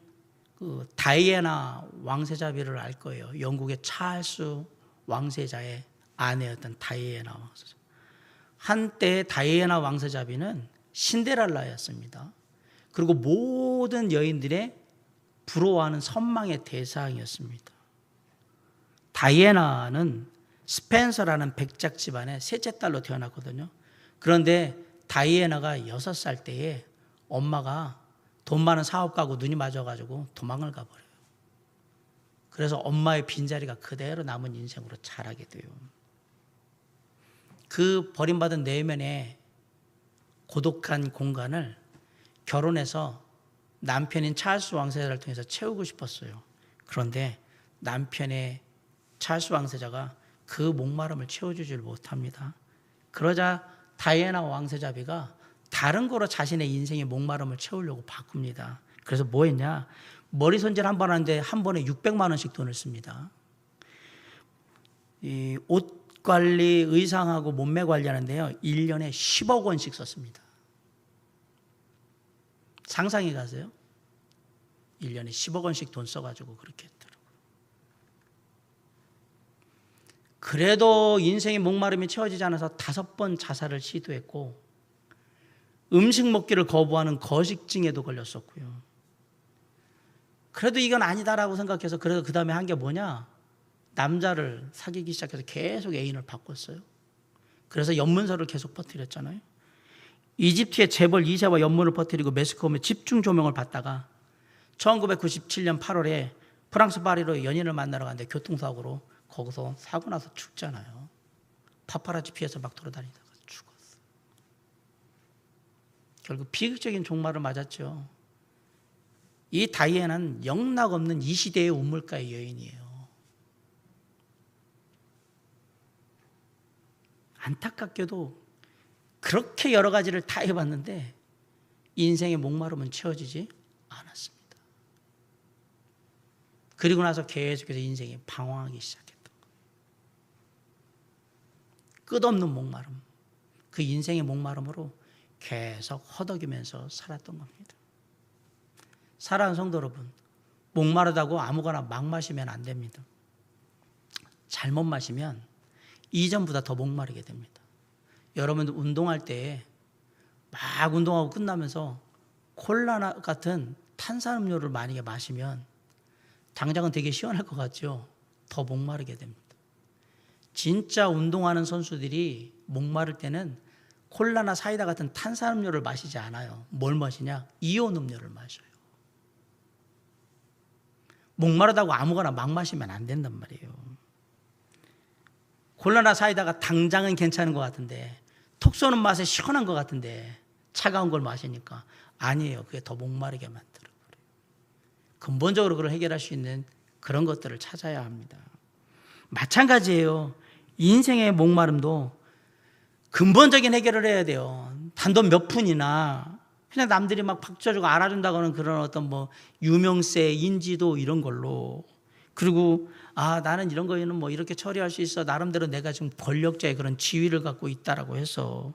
그 다이애나 왕세자비를 알 거예요. 영국의 찰스 왕세자의 아내였던 다이애나 왕세자. 한때 다이애나 왕세자비는 신데렐라였습니다. 그리고 모든 여인들의 부러워하는 선망의 대상이었습니다. 다이애나는 스펜서라는 백작 집안의 셋째 딸로 태어났거든요. 그런데 다이애나가 6살 때에 엄마가 돈 많은 사업가고 눈이 맞아가지고 도망을 가버려요. 그래서 엄마의 빈자리가 그대로 남은 인생으로 자라게 돼요. 그 버림받은 내면의 고독한 공간을 결혼해서 남편인 찰스 왕세자를 통해서 채우고 싶었어요. 그런데 남편의 찰스 왕세자가 그 목마름을 채워주질 못합니다. 그러자 다이애나 왕세자비가 다른 거로 자신의 인생의 목마름을 채우려고 바꿉니다. 그래서 뭐 했냐? 머리 손질 한 번 하는데 한 번에 600만 원씩 돈을 씁니다. 이 옷 관리, 의상하고 몸매 관리하는데요. 1년에 10억 원씩 썼습니다. 상상해 가세요? 1년에 10억 원씩 돈 써가지고 그렇게 했더라고요. 그래도 인생의 목마름이 채워지지 않아서 5번 자살을 시도했고 음식 먹기를 거부하는 거식증에도 걸렸었고요. 그래도 이건 아니다라고 생각해서 그래서 그 다음에 한 게 뭐냐? 남자를 사귀기 시작해서 계속 애인을 바꿨어요. 그래서 연문서를 계속 퍼뜨렸잖아요. 이집트의 재벌 2세와 연문을 퍼뜨리고 매스컴에 집중 조명을 받다가 1997년 8월에 프랑스 파리로 연인을 만나러 갔는데 교통사고로 거기서 사고 나서 죽잖아요. 파파라치 피해서 막 돌아다니다가. 결국 비극적인 종말을 맞았죠. 이 다이애나는 영락없는 이 시대의 우물가의 여인이에요. 안타깝게도 그렇게 여러 가지를 다 해봤는데 인생의 목마름은 채워지지 않았습니다. 그리고 나서 계속해서 인생이 방황하기 시작했던 거예요. 끝없는 목마름, 그 인생의 목마름으로 계속 허덕이면서 살았던 겁니다. 사랑하는 성도 여러분, 목마르다고 아무거나 막 마시면 안 됩니다. 잘못 마시면 이전보다 더 목마르게 됩니다. 여러분들 운동할 때 막 운동하고 끝나면서 콜라 같은 탄산음료를 만약에 마시면 당장은 되게 시원할 것 같죠? 더 목마르게 됩니다. 진짜 운동하는 선수들이 목마를 때는 콜라나 사이다 같은 탄산음료를 마시지 않아요. 뭘 마시냐? 이온 음료를 마셔요. 목마르다고 아무거나 막 마시면 안 된단 말이에요. 콜라나 사이다가 당장은 괜찮은 것 같은데, 톡 쏘는 맛에 시원한 것 같은데 차가운 걸 마시니까 아니에요. 그게 더 목마르게 만들어버려요. 근본적으로 그걸 해결할 수 있는 그런 것들을 찾아야 합니다. 마찬가지예요. 인생의 목마름도 근본적인 해결을 해야 돼요. 단돈 몇 푼이나 그냥 남들이 막 박쳐주고 알아준다고 하는 그런 어떤 뭐 유명세, 인지도 이런 걸로, 그리고 나는 이런 거에는 뭐 이렇게 처리할 수 있어, 나름대로 내가 지금 권력자의 그런 지위를 갖고 있다라고 해서,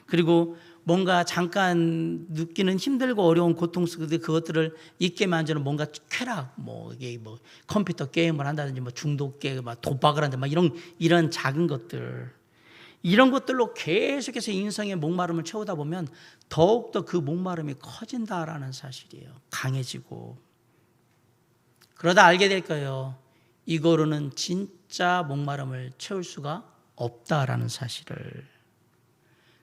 그리고 뭔가 잠깐 느끼는 힘들고 어려운 고통 속에 그것들을 잊게 만드는 뭔가 쾌락, 뭐 이게 뭐 컴퓨터 게임을 한다든지 뭐 중독 게임, 막 도박을 한다, 막 이런 작은 것들, 이런 것들로 계속해서 인생의 목마름을 채우다 보면 더욱더 그 목마름이 커진다라는 사실이에요. 강해지고. 그러다 알게 될 거예요. 이거로는 진짜 목마름을 채울 수가 없다라는 사실을.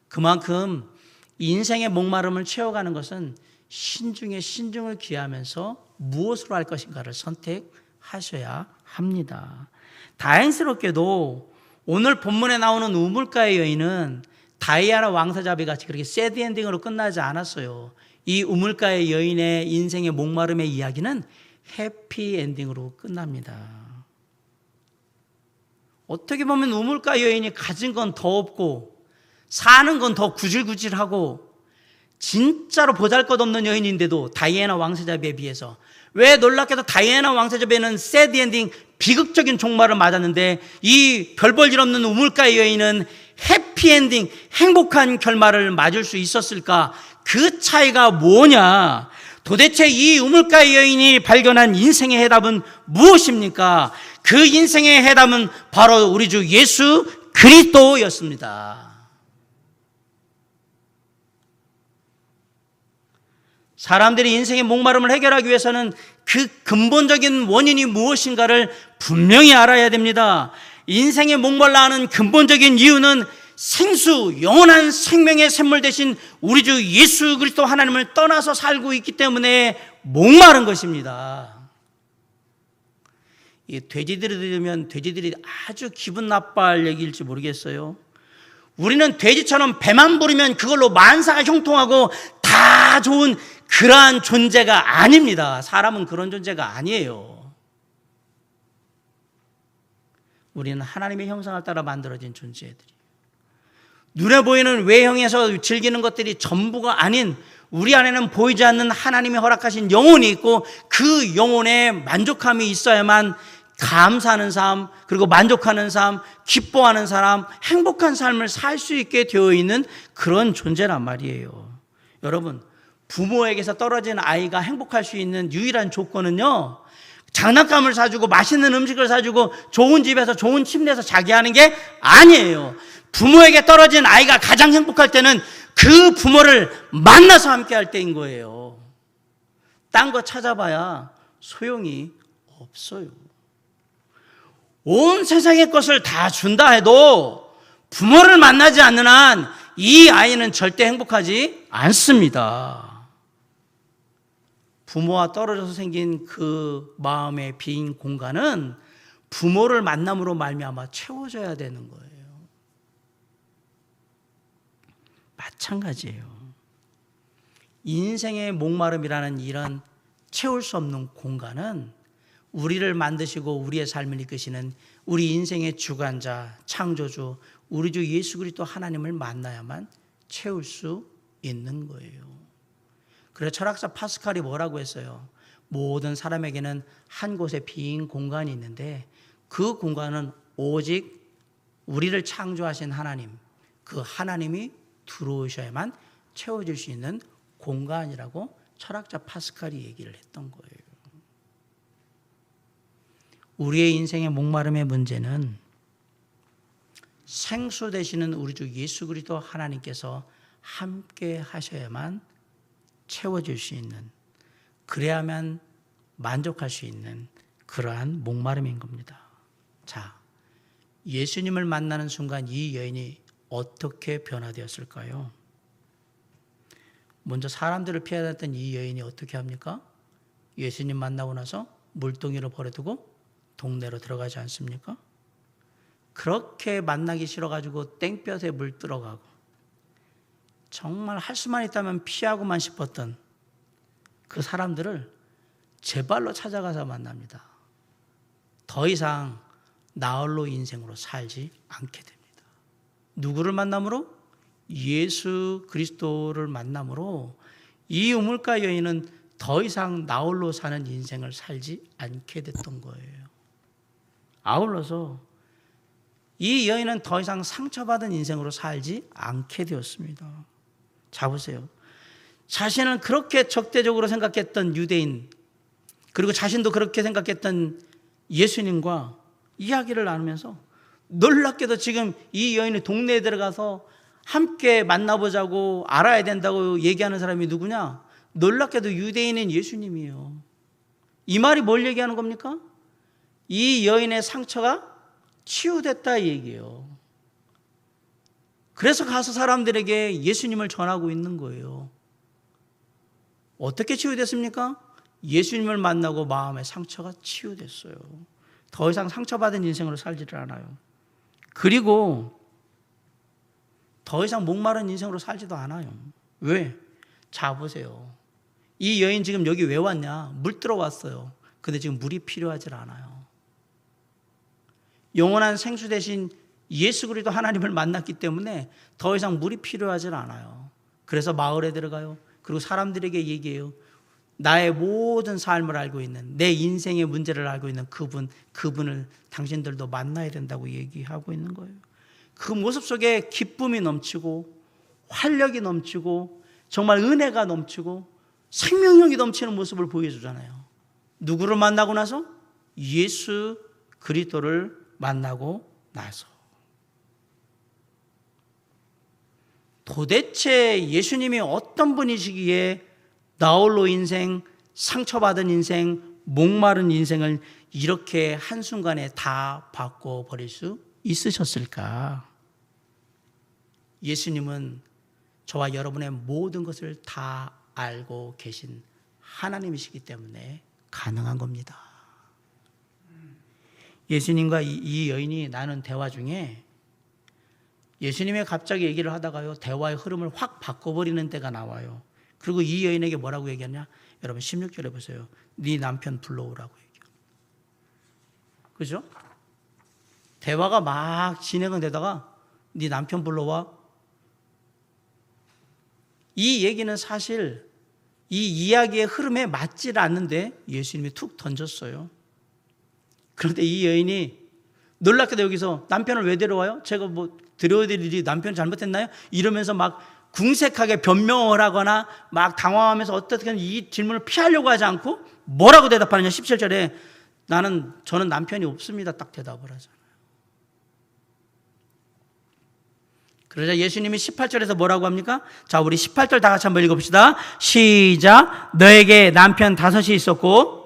그만큼 인생의 목마름을 채워가는 것은 신중에 신중을 기하면서 무엇으로 할 것인가를 선택하셔야 합니다. 다행스럽게도 오늘 본문에 나오는 우물가의 여인은 다이아나 왕사자비 같이 그렇게 새드 엔딩으로 끝나지 않았어요. 이 우물가의 여인의 인생의 목마름의 이야기는 해피 엔딩으로 끝납니다. 어떻게 보면 우물가 여인이 가진 건 더 없고 사는 건 더 구질구질하고 진짜로 보잘것없는 여인인데도 다이애나 왕세자비에 비해서, 왜 놀랍게도 다이애나 왕세자비는 새드 엔딩 비극적인 종말을 맞았는데 이 별 볼 일 없는 우물가의 여인은 해피엔딩 행복한 결말을 맞을 수 있었을까? 그 차이가 뭐냐? 도대체 이 우물가의 여인이 발견한 인생의 해답은 무엇입니까? 그 인생의 해답은 바로 우리 주 예수 그리스도였습니다. 사람들이 인생의 목마름을 해결하기 위해서는 그 근본적인 원인이 무엇인가를 분명히 알아야 됩니다. 인생의 목말라 하는 근본적인 이유는 생수, 영원한 생명의 샘물 대신 우리 주 예수 그리스도 하나님을 떠나서 살고 있기 때문에 목마른 것입니다. 이 돼지들이 들으면 돼지들이 아주 기분 나빠할 얘기일지 모르겠어요. 우리는 돼지처럼 배만 부르면 그걸로 만사가 형통하고 다 좋은 그러한 존재가 아닙니다. 사람은 그런 존재가 아니에요. 우리는 하나님의 형상을 따라 만들어진 존재들이에요. 눈에 보이는 외형에서 즐기는 것들이 전부가 아닌 우리 안에는 보이지 않는 하나님이 허락하신 영혼이 있고 그 영혼에 만족함이 있어야만 감사하는 삶, 그리고 만족하는 삶, 기뻐하는 사람, 행복한 삶을 살 수 있게 되어 있는 그런 존재란 말이에요. 여러분, 부모에게서 떨어진 아이가 행복할 수 있는 유일한 조건은요, 장난감을 사주고 맛있는 음식을 사주고 좋은 집에서 좋은 침대에서 자게 하는 게 아니에요. 부모에게 떨어진 아이가 가장 행복할 때는 그 부모를 만나서 함께 할 때인 거예요. 딴 거 찾아봐야 소용이 없어요. 온 세상의 것을 다 준다 해도 부모를 만나지 않는 한 이 아이는 절대 행복하지 않습니다. 부모와 떨어져서 생긴 그 마음의 빈 공간은 부모를 만남으로 말미암아 채워져야 되는 거예요. 마찬가지예요. 인생의 목마름이라는 이런 채울 수 없는 공간은 우리를 만드시고 우리의 삶을 이끄시는 우리 인생의 주관자, 창조주, 우리 주 예수 그리스도 하나님을 만나야만 채울 수 있는 거예요. 그래서 철학자 파스칼이 뭐라고 했어요? 모든 사람에게는 한 곳에 빈 공간이 있는데 그 공간은 오직 우리를 창조하신 하나님, 그 하나님이 들어오셔야만 채워질 수 있는 공간이라고 철학자 파스칼이 얘기를 했던 거예요. 우리의 인생의 목마름의 문제는 생수 되시는 우리 주 예수 그리스도 하나님께서 함께 하셔야만 채워질 수 있는, 그래야만 만족할 수 있는 그러한 목마름인 겁니다. 자, 예수님을 만나는 순간 이 여인이 어떻게 변화되었을까요? 먼저 사람들을 피하던 이 여인이 어떻게 합니까? 예수님 만나고 나서 물동이를 버려두고 동네로 들어가지 않습니까? 그렇게 만나기 싫어가지고 땡볕에 물 들어가고 정말 할 수만 있다면 피하고만 싶었던 그 사람들을 제 발로 찾아가서 만납니다. 더 이상 나홀로 인생으로 살지 않게 됩니다. 누구를 만남으로? 예수 그리스도를 만남으로 이 우물가 여인은 더 이상 나홀로 사는 인생을 살지 않게 됐던 거예요. 아울러서 이 여인은 더 이상 상처받은 인생으로 살지 않게 되었습니다. 자 보세요. 자신은 그렇게 적대적으로 생각했던 유대인, 그리고 자신도 그렇게 생각했던 예수님과 이야기를 나누면서 놀랍게도 지금 이 여인이 동네에 들어가서 함께 만나보자고 알아야 된다고 얘기하는 사람이 누구냐? 놀랍게도 유대인인 예수님이에요. 이 말이 뭘 얘기하는 겁니까? 이 여인의 상처가 치유됐다 이 얘기예요. 그래서 가서 사람들에게 예수님을 전하고 있는 거예요. 어떻게 치유됐습니까? 예수님을 만나고 마음의 상처가 치유됐어요. 더 이상 상처받은 인생으로 살지를 않아요. 그리고 더 이상 목마른 인생으로 살지도 않아요. 왜? 자 보세요. 이 여인 지금 여기 왜 왔냐? 물 들어왔어요. 근데 지금 물이 필요하지 않아요. 영원한 생수 대신 예수 그리스도 하나님을 만났기 때문에 더 이상 물이 필요하지 않아요. 그래서 마을에 들어가요. 그리고 사람들에게 얘기해요. 나의 모든 삶을 알고 있는, 내 인생의 문제를 알고 있는 그분을 당신들도 만나야 된다고 얘기하고 있는 거예요. 그 모습 속에 기쁨이 넘치고 활력이 넘치고 정말 은혜가 넘치고 생명력이 넘치는 모습을 보여주잖아요. 누구를 만나고 나서? 예수 그리스도를 만나고 나서. 도대체 예수님이 어떤 분이시기에 나홀로 인생, 상처받은 인생, 목마른 인생을 이렇게 한순간에 다 바꿔버릴 수 있으셨을까? 예수님은 저와 여러분의 모든 것을 다 알고 계신 하나님이시기 때문에 가능한 겁니다. 예수님과 이 여인이 나눈 대화 중에 예수님이 갑자기 얘기를 하다가요, 대화의 흐름을 확 바꿔버리는 때가 나와요. 그리고 이 여인에게 뭐라고 얘기하냐? 여러분 16절에 보세요. 네 남편 불러오라고 얘기해요. 그죠? 대화가 막 진행은 되다가 네 남편 불러와. 이 얘기는 사실 이 이야기의 흐름에 맞질 않는데 예수님이 툭 던졌어요. 그런데 이 여인이 놀랍게도 여기서 남편을 왜 데려와요? 제가 뭐 데려드릴 일이 남편이 잘못했나요? 이러면서 막 궁색하게 변명을 하거나 막 당황하면서 어떻게든 이 질문을 피하려고 하지 않고 뭐라고 대답하느냐? 17절에 저는 남편이 없습니다. 딱 대답을 하잖아요. 그러자 예수님이 18절에서 뭐라고 합니까? 자, 우리 18절 다 같이 한번 읽어봅시다. 시작. 너에게 남편 5이 있었고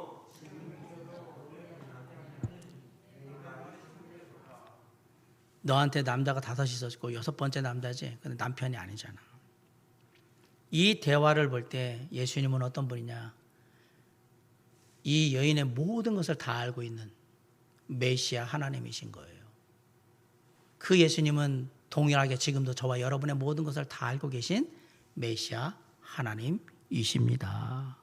너한테 남자가 5이 있었고 6번째 남자지. 근데 남편이 아니잖아. 이 대화를 볼 때 예수님은 어떤 분이냐? 이 여인의 모든 것을 다 알고 있는 메시아 하나님이신 거예요. 그 예수님은 동일하게 지금도 저와 여러분의 모든 것을 다 알고 계신 메시아 하나님이신 여인이십니다.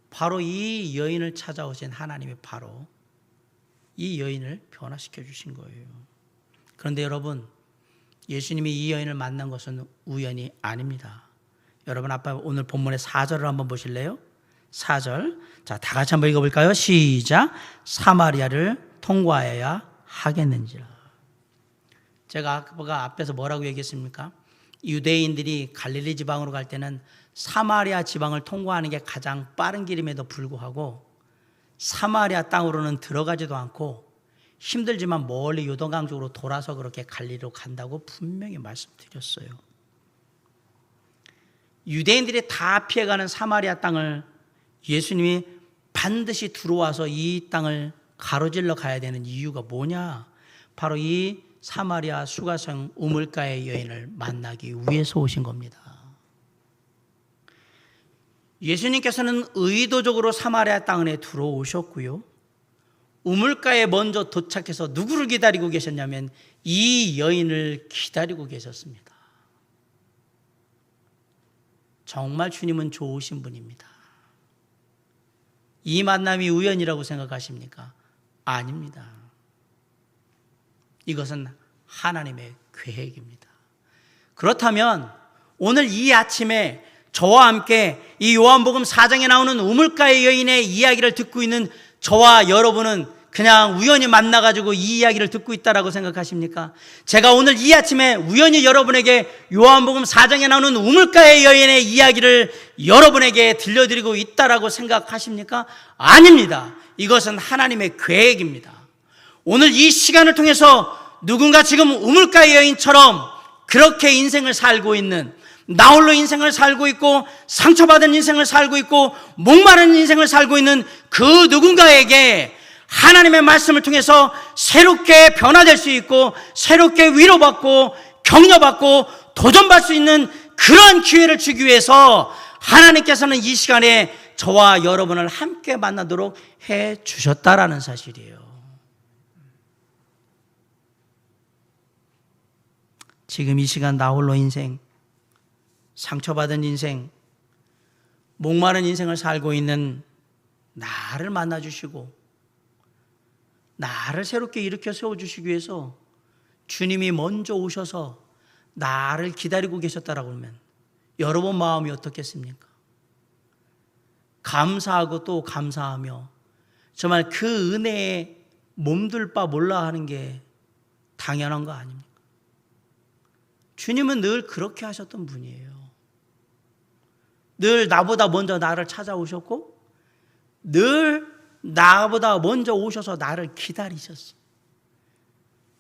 바로 이 여인을 찾아오신 하나님이 바로 이 여인을 변화시켜 주신 거예요. 그런데 여러분, 예수님이 이 여인을 만난 것은 우연이 아닙니다. 여러분, 아빠 오늘 본문의 4절을 한번 보실래요? 4절. 자, 다 같이 한번 읽어볼까요? 시작. 사마리아를 통과해야 하겠는지라. 제가 아까 앞에서 뭐라고 얘기했습니까? 유대인들이 갈릴리 지방으로 갈 때는 사마리아 지방을 통과하는 게 가장 빠른 길임에도 불구하고 사마리아 땅으로는 들어가지도 않고 힘들지만 멀리 요단강 쪽으로 돌아서 그렇게 갈릴리로 간다고 분명히 말씀드렸어요. 유대인들이 다 피해가는 사마리아 땅을 예수님이 반드시 들어와서 이 땅을 가로질러 가야 되는 이유가 뭐냐? 바로 이 사마리아 수가성 우물가의 여인을 만나기 위해서 오신 겁니다. 예수님께서는 의도적으로 사마리아 땅에 들어오셨고요. 우물가에 먼저 도착해서 누구를 기다리고 계셨냐면 이 여인을 기다리고 계셨습니다. 정말 주님은 좋으신 분입니다. 이 만남이 우연이라고 생각하십니까? 아닙니다. 이것은 하나님의 계획입니다. 그렇다면 오늘 이 아침에 저와 함께 이 요한복음 4장에 나오는 우물가의 여인의 이야기를 듣고 있는 저와 여러분은 그냥 우연히 만나가지고 이 이야기를 듣고 있다라고 생각하십니까? 제가 오늘 이 아침에 우연히 여러분에게 요한복음 4장에 나오는 우물가의 여인의 이야기를 여러분에게 들려드리고 있다라고 생각하십니까? 아닙니다. 이것은 하나님의 계획입니다. 오늘 이 시간을 통해서 누군가 지금 우물가의 여인처럼 그렇게 인생을 살고 있는, 나홀로 인생을 살고 있고 상처받은 인생을 살고 있고 목마른 인생을 살고 있는 그 누군가에게 하나님의 말씀을 통해서 새롭게 변화될 수 있고 새롭게 위로받고 격려받고 도전받을 수 있는 그런 기회를 주기 위해서 하나님께서는 이 시간에 저와 여러분을 함께 만나도록 해 주셨다라는 사실이에요. 지금 이 시간 나홀로 인생, 상처받은 인생, 목마른 인생을 살고 있는 나를 만나주시고 나를 새롭게 일으켜 세워주시기 위해서 주님이 먼저 오셔서 나를 기다리고 계셨다라고 하면 여러분 마음이 어떻겠습니까? 감사하고 또 감사하며 정말 그 은혜에 몸둘 바 몰라 하는 게 당연한 거 아닙니까? 주님은 늘 그렇게 하셨던 분이에요. 늘 나보다 먼저 나를 찾아오셨고 늘 나보다 먼저 오셔서 나를 기다리셨어요.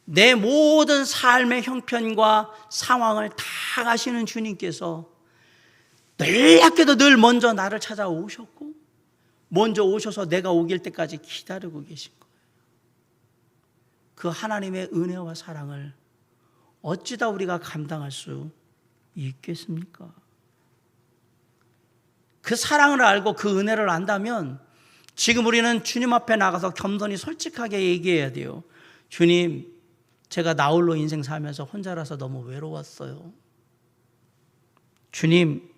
내 모든 삶의 형편과 상황을 다 아시는 주님께서 놀랍게도 늘 먼저 나를 찾아오셨고 먼저 오셔서 내가 오길 때까지 기다리고 계신 거예요. 그 하나님의 은혜와 사랑을 어찌다 우리가 감당할 수 있겠습니까? 그 사랑을 알고 그 은혜를 안다면 지금 우리는 주님 앞에 나가서 겸손히 솔직하게 얘기해야 돼요. 주님, 제가 나홀로 인생 살면서 혼자라서 너무 외로웠어요. 주님,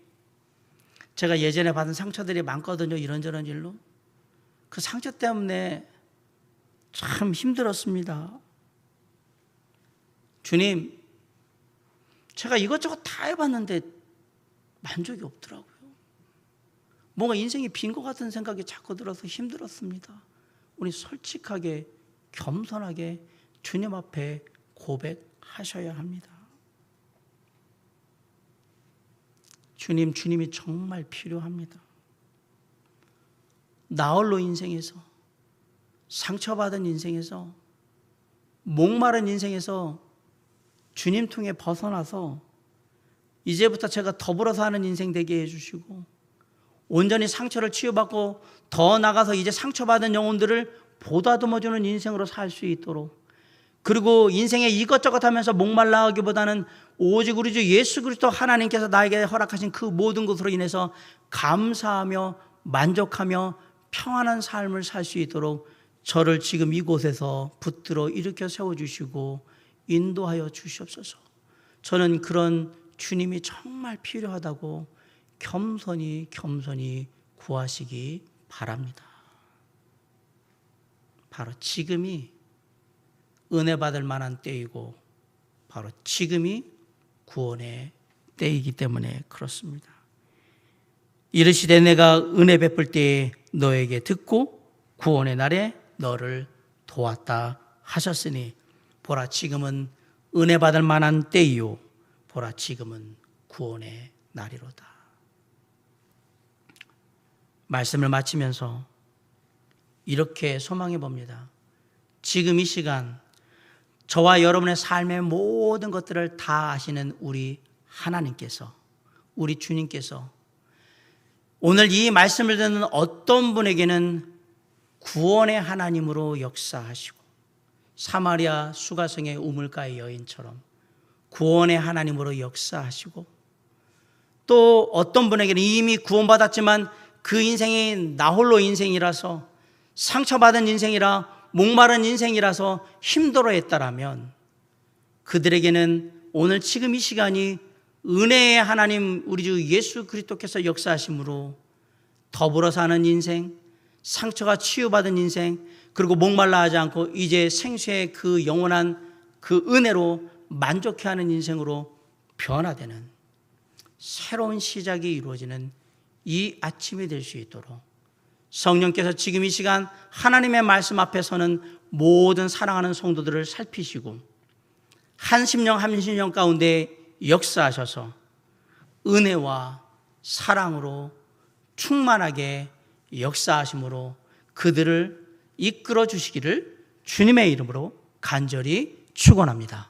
제가 예전에 받은 상처들이 많거든요. 이런저런 일로. 그 상처 때문에 참 힘들었습니다. 주님, 제가 이것저것 다 해봤는데 만족이 없더라고요. 뭔가 인생이 빈 것 같은 생각이 자꾸 들어서 힘들었습니다. 우리 솔직하게 겸손하게 주님 앞에 고백하셔야 합니다. 주님이 정말 필요합니다. 나홀로 인생에서, 상처받은 인생에서, 목마른 인생에서 주님 통해 벗어나서 이제부터 제가 더불어 사는 인생 되게 해주시고 온전히 상처를 치유받고 더 나가서 이제 상처받은 영혼들을 보다듬어주는 인생으로 살 수 있도록, 그리고 인생에 이것저것 하면서 목말라 하기보다는 오직 우리 주 예수 그리스도 하나님께서 나에게 허락하신 그 모든 것으로 인해서 감사하며 만족하며 평안한 삶을 살 수 있도록 저를 지금 이곳에서 붙들어 일으켜 세워주시고 인도하여 주시옵소서. 저는 그런 주님이 정말 필요하다고 겸손히 구하시기 바랍니다. 바로 지금이 은혜 받을 만한 때이고 바로 지금이 구원의 때이기 때문에 그렇습니다. 이르시되 내가 은혜 베풀 때에 너에게 듣고 구원의 날에 너를 도왔다 하셨으니 보라 지금은 은혜 받을 만한 때이요 보라 지금은 구원의 날이로다. 말씀을 마치면서 이렇게 소망해 봅니다. 지금 이 시간 저와 여러분의 삶의 모든 것들을 다 아시는 우리 하나님께서, 우리 주님께서 오늘 이 말씀을 듣는 어떤 분에게는 구원의 하나님으로 역사하시고 사마리아 수가성의 우물가의 여인처럼 구원의 하나님으로 역사하시고 또 어떤 분에게는 이미 구원받았지만 그 인생이 나홀로 인생이라서 상처받은 인생이라 목마른 인생이라서 힘들어했다라면 그들에게는 오늘 지금 이 시간이 은혜의 하나님 우리 주 예수 그리스도께서 역사하심으로 더불어 사는 인생, 상처가 치유받은 인생, 그리고 목말라 하지 않고 이제 생수의 그 영원한 그 은혜로 만족해하는 인생으로 변화되는 새로운 시작이 이루어지는 이 아침이 될 수 있도록 성령께서 지금 이 시간 하나님의 말씀 앞에 서는 모든 사랑하는 성도들을 살피시고 한 심령 가운데 역사하셔서 은혜와 사랑으로 충만하게 역사하심으로 그들을 이끌어 주시기를 주님의 이름으로 간절히 축원합니다.